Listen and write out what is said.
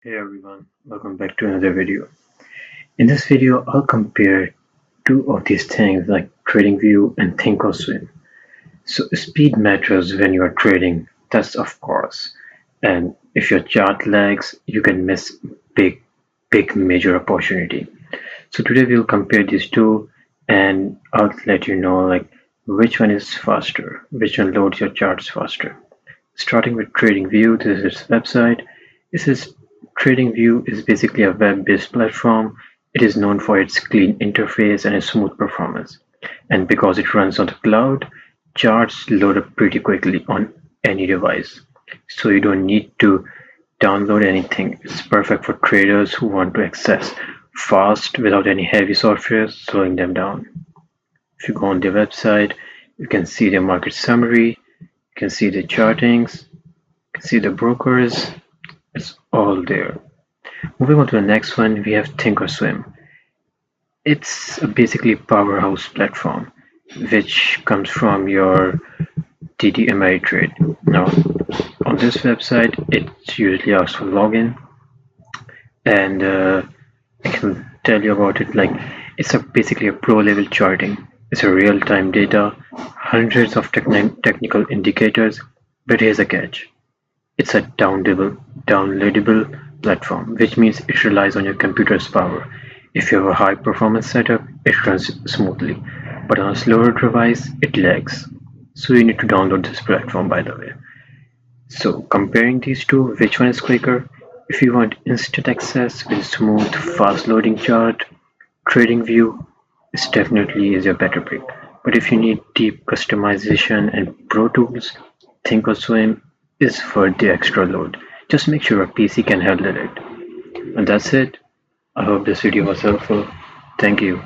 Hey everyone, welcome back to another video. In this video, I'll compare two of these things like TradingView and Thinkorswim. So speed matters when you are trading, that's of course. And if your chart lags, you can miss big, big major opportunity. So today we'll compare these two and I'll let you know which one is faster, which one loads your charts faster. Starting with TradingView, this is its website. This is TradingView is basically a web-based platform. It is known for its clean interface and its smooth performance. And because it runs on the cloud, charts load up pretty quickly on any device. So you don't need to download anything. It's perfect for traders who want to access fast without any heavy software slowing them down. If you go on the website, you can see the market summary, you can see the chartings, you can see the brokers, it's all there. Moving on to the next one, we have Thinkorswim. It's basically a powerhouse platform which comes from your TD Ameritrade. Now, on this website, it usually asks for login, and I can tell you about it. It's basically a pro-level charting. It's a real-time data, hundreds of technical indicators, but here's a catch. It's a downloadable platform, which means it relies on your computer's power. If you have a high performance setup, it runs smoothly, but on a slower device, it lags. So you need to download this platform, by the way. So comparing these two, which one is quicker? If you want instant access with smooth, fast loading chart, TradingView is definitely is your better pick. But if you need deep customization and pro tools, Thinkorswim is for the extra load. Just make sure a PC can handle it. And that's it. I hope this video was helpful. Thank you.